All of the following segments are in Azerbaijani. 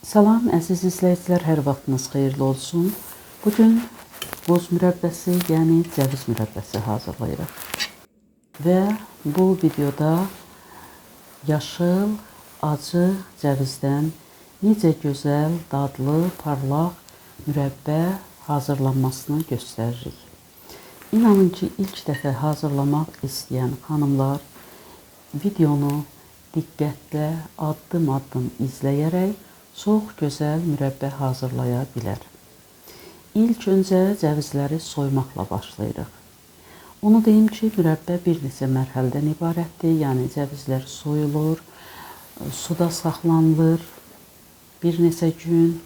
Salam əziz izləyicilər, hər vaxtınız xeyirli olsun. Bugün buz mürəbbəsi, yəni cəviz mürəbbəsi hazırlayırıq. Və bu videoda yaşıl, acı cəvizdən necə gözəl, dadlı, parlaq mürəbbə hazırlanmasını göstəririk. İnanın ki, ilk dəfə hazırlamaq istəyən xanımlar videonu diqqətlə addım-addım izləyərək çox gözəl mürəbbə hazırlaya bilər. İlk öncə cəvizləri soymaqla başlayırıq. Onu deyim ki, mürəbbə bir neçə mərhələdən ibarətdir. Yəni cəvizlər soyulur, suda saxlanılır bir neçə gün.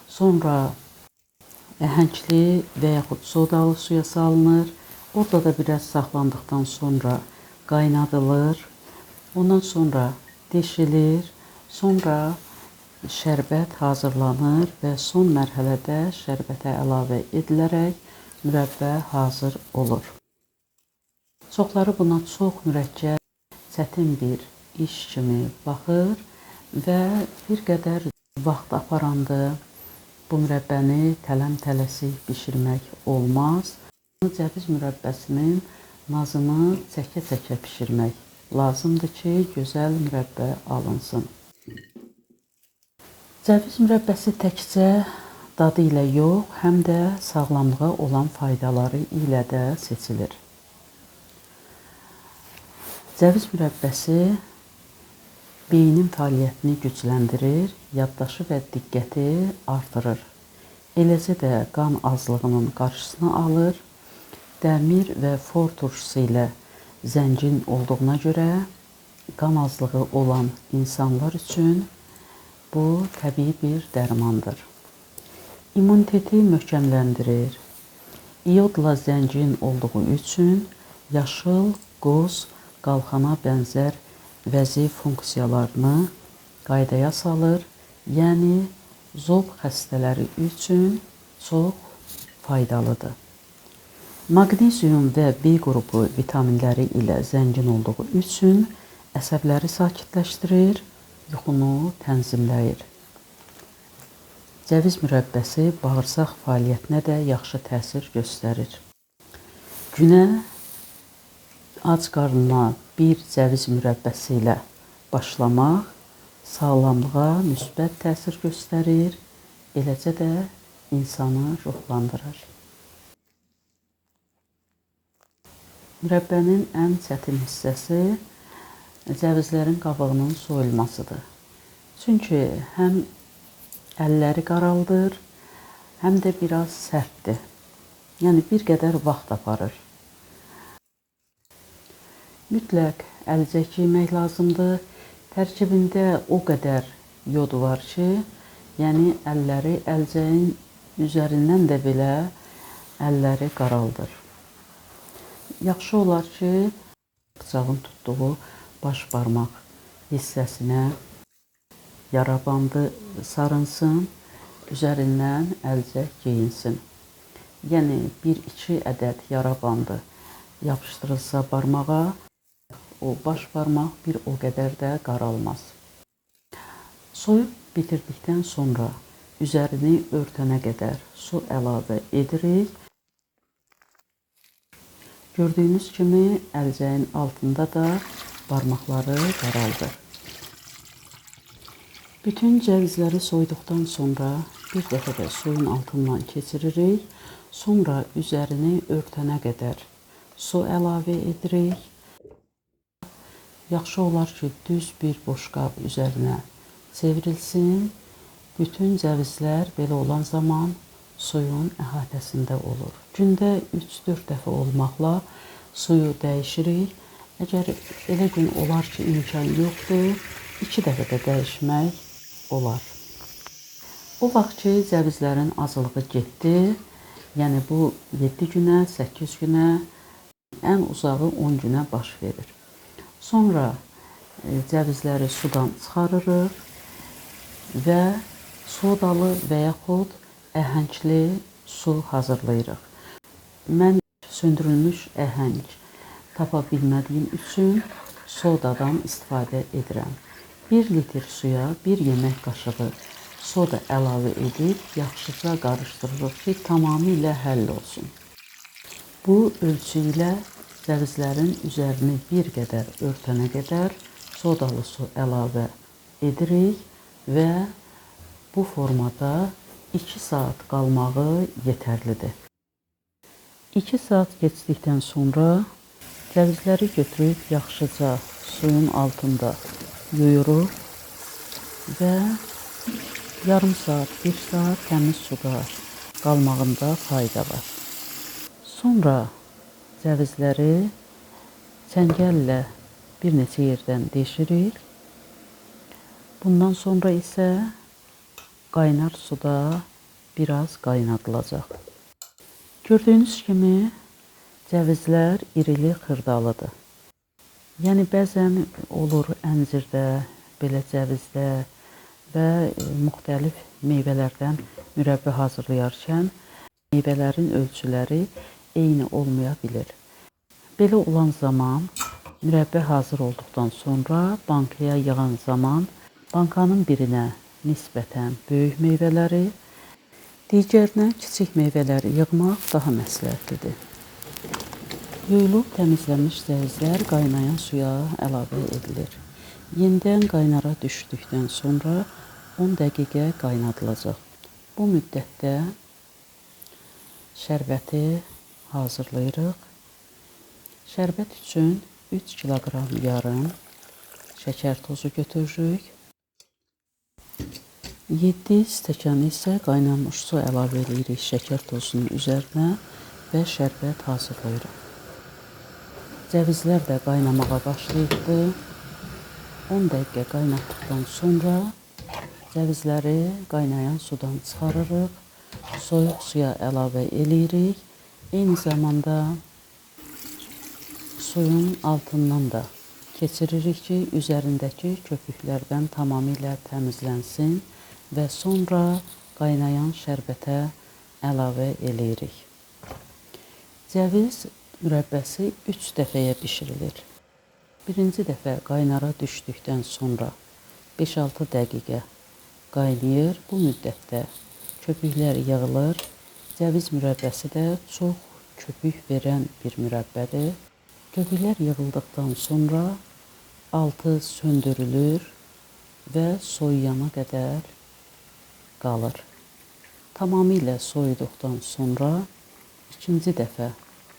Sonra əhəngli və yaxud sodalı suya salınır. Orada da biraz saxlandıqdan sonra qaynadılır. Ondan sonra deşilir. Sonra şərbət hazırlanır və son mərhələdə şərbətə əlavə edilərək mürəbbə hazır olur. Çoxları buna çox mürəkkəb, çətin bir iş kimi baxır və bir qədər vaxt aparanda bu mürəbbəni tələm-tələsik bişirmək olmaz. Cəviz mürəbbəsinin nazını çəkə-çəkə bişirmək lazımdır ki, gözəl mürəbbə alınsın. Cəviz mürəbbəsi təkcə dadı ilə yox, həm də sağlamlığa olan faydaları ilə də seçilir. Cəviz mürəbbəsi beynin fəaliyyətini gücləndirir, yaddaşı və diqqəti artırır. Eləcə də qan azlığının qarşısını alır. Dəmir və for turşusu ilə zəngin olduğuna görə qan azlığı olan insanlar üçün bu təbii bir dərmandır. İmmuniteti möhkəmləndirir. İodla zəngin olduğu üçün yaşıl, qoz, qalxana bənzər vəzi funksiyalarını qaydaya salır. Yəni zob xəstələri üçün çox faydalıdır. Maqnezium və B qrupu vitaminləri ilə zəngin olduğu üçün əsəbləri sakitləşdirir, yuxunu tənzimləyir. Cəviz mürəbbəsi bağırsaq fəaliyyətinə də yaxşı təsir göstərir. Günə ac qarnına bir cəviz mürəbbəsi ilə başlamaq sağlamlığa müsbət təsir göstərir, eləcə də insanı ruhlandırır. Mürəbbənin ən çətin hissəsi cəvizlərin qabığının soyulmasıdır. Çünki həm əlləri qaraldır, həm də biraz sərtdir. Yəni bir qədər vaxt aparır. Mütləq əlcək yemək lazımdır. Tərkibində o qədər yod var ki, yəni əlləri əlcəyin üzərindən də belə əlləri qaraldır. Yaxşı olar ki, bıçağın tutduğu baş barmaq hissəsinə yara bandı sarınsın, üzərindən əlcək geyinsin. Yəni 1-2 ədəd yara bandı yapışdırılsa barmağa, o baş barmaq bir o qədər də qaralmaz. Soyub bitirdikdən sonra üzərini örtənə qədər su əlavə edirik. Gördüyünüz kimi əlcəyin altında da barmaqları qaraldı. Bütün cəvizləri soyduqdan sonra bir dəfə də suyun altından keçiririk. Sonra üzərini örtənə qədər su əlavə edirik. Yaxşı olar ki, düz bir boşqab üzərinə çevrilsin. Bütün cəvizlər belə olan zaman suyun əhatəsində olur. Gündə 3-4 dəfə olmaqla suyu dəyişirik. Əgər elə gün olar ki, imkan yoxdur, 2 dəfə də dəyişmək olar. O vaxt ki, cəvizlərin acılığı getdi, yəni bu 7 günə, 8 günə, ən uzağı 10 günə baş verir. Sonra cəvizləri sudan çıxarırıq və sodalı və yaxud əhəngli su hazırlayırıq. Mən söndürülmüş əhəng tapa bilmədiyim üçün sodadan istifadə edirəm. 1 litr suya 1 yemək qaşığı soda əlavə edib yaxşıca qarışdırırıq ki, tamamilə həll olsun. Bu ölçü ilə cəvizlərin üzərini bir qədər örtənə qədər sodalı su əlavə edirik və bu formada 2 saat qalmağı yetərlidir. 2 saat keçdikdən sonra cəvizləri götürüb yaxşıca suyun altında yuyuruq və yarım saat, 1 saat təmiz suda qalmağında fayda var. Sonra cəvizləri çəngəllə bir neçə yerdən deşirik. Bundan sonra isə qaynar suda biraz qaynadılacaq. Gördüyünüz kimi cəvizlər irili xırdalıdır. Yəni bəzən olur əncirdə, belə cəvizdə və müxtəlif meyvələrdən mürəbbə hazırlayarkən meyvələrin ölçüləri eyni olmaya bilir. Belə olan zaman mürəbbə hazır olduqdan sonra bankaya yığan zaman bankanın birinə nisbətən böyük meyvələri, digərinə kiçik meyvələri yığmaq daha məsləhətlidir. Yuyulub təmizlənmiş cəvizlər qaynayan suya əlavə edilir. Yenidən qaynara düşdükdən sonra 10 dəqiqə qaynadılacaq. Bu müddətdə şərbəti hazırlayırıq. Şərbət üçün 3 kiloqram yarım şəkər tozu götürürük. 7 stəkan isə qaynanmış su əlavə edirik şəkər tozunun üzərinə və şərbət hazırlayırıq. Cəvizlər də qaynamağa başlayıbdı. 10 dəqiqə qaynatdıqdan sonra cəvizləri qaynayan sudan çıxarırıq. Soyuq suya əlavə edirik. Eyni zamanda suyun altından da keçiririk ki, üzərindəki köpüklərdən tamamilə təmizlənsin və sonra qaynayan şərbətə əlavə edirik. Cəviz mürəbbəsi 3 dəfəyə bişirilir. Birinci dəfə qaynara düşdükdən sonra 5-6 dəqiqə qaynayır. Bu müddətdə köpüklər yığılır. Cəviz mürəbbəsi də çox köpük verən bir mürəbbədir. Köpüklər yığıldıqdan sonra altı söndürülür və soyuyana qədər qalır. Tamamilə soyuduqdan sonra ikinci dəfə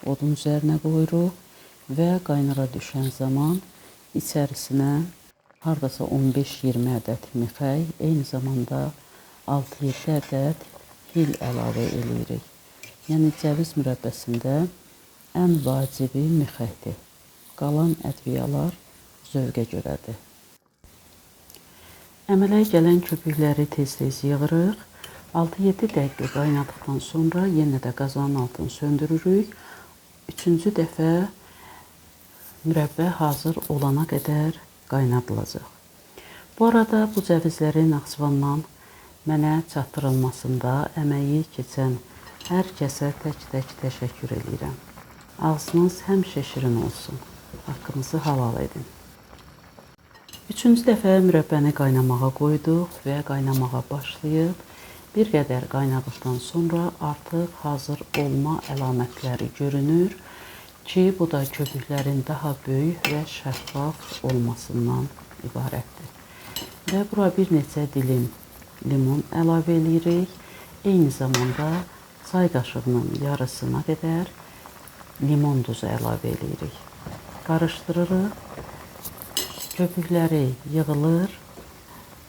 odun üzərinə qoyuruq və qaynara düşən zaman içərisinə hardasa 15-20 ədəd mixək, eyni zamanda 6-7 ədəd hil əlavə edirik. Yəni cəviz mürəbbəsində ən vacibi mixəkdir. Qalan ədviyalar zövqə görədir. Əmələ gələn köpükləri tez-tez yığırıq. 6-7 dəqiqə qaynadıqdan sonra yenə də qazanın altını söndürürük. Üçüncü dəfə mürəbbə hazır olana qədər qaynadılacaq. Bu arada bu cəvizlərin Naxçıvandan mənə çatdırılmasında əməyi keçən hər kəsə tək-tək təşəkkür edirəm. Ağzınız həmişə şirin olsun. Haqqınızı halal edin. Üçüncü dəfə mürəbbəni qaynamağa qoyduq və qaynamağa başlayıb bir qədər qaynadıqdan sonra artıq hazır olma əlamətləri görünür ki, bu da köpüklərin daha böyük və şəffaf olmasından ibarətdir. Və bura bir neçə dilim limon əlavə edirik. Eyni zamanda çay qaşığının yarısına qədər limon duzu əlavə edirik. Qarışdırırıq. Köpükləri yığılır.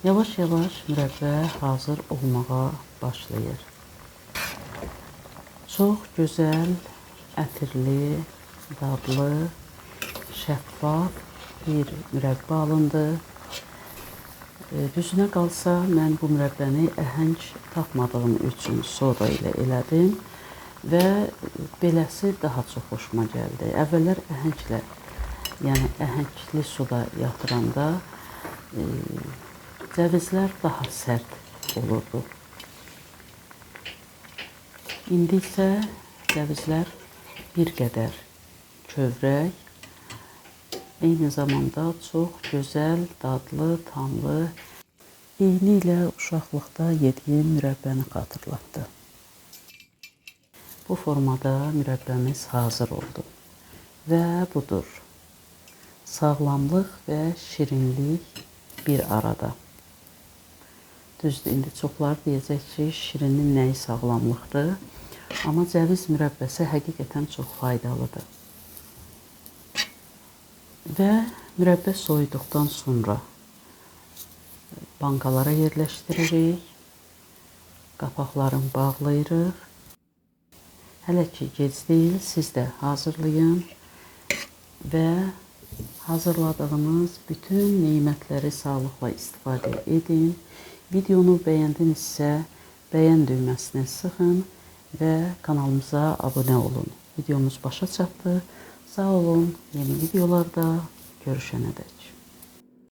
Yavaş-yavaş mürəbbə hazır olmağa başlayır. Çox gözəl, ətirli, dadlı, şəffaf bir mürəbbə alındı. Düzünə qalsa, mən bu mürəbbəni əhəng tapmadığım üçün soda ilə elədim və beləsi daha çox xoşuma gəldi. Əvvəllər əhənglə, yəni əhəngli suda yatıranda cəvizlər daha sərt olurdu. İndi isə cəvizlər bir qədər kövrək, eyni zamanda çox gözəl, dadlı, tamlı eynilə uşaqlıqda yediyim mürəbbəni xatırlatdı. Bu formada mürəbbəmiz hazır oldu. Və budur. Sağlamlıq və şirinlik bir arada. Düzdür, indi çoxlar deyəcək ki, şirinin nəyi sağlamlıqdır. Amma cəviz mürəbbəsi həqiqətən çox faydalıdır. Və mürəbbə soyuduqdan sonra bankalara yerləşdiririk. Qapaqlarını bağlayırıq. Hələ ki gec deyil, siz də hazırlayın və hazırladığınız bütün nemətləri sağlıqla istifadə edin. Videonu bəyəndinizsə, bəyən düyməsinə sıxın və kanalımıza abunə olun. Videomuz başa çatdı. Sağ olun, yeni videolarda görüşənədək.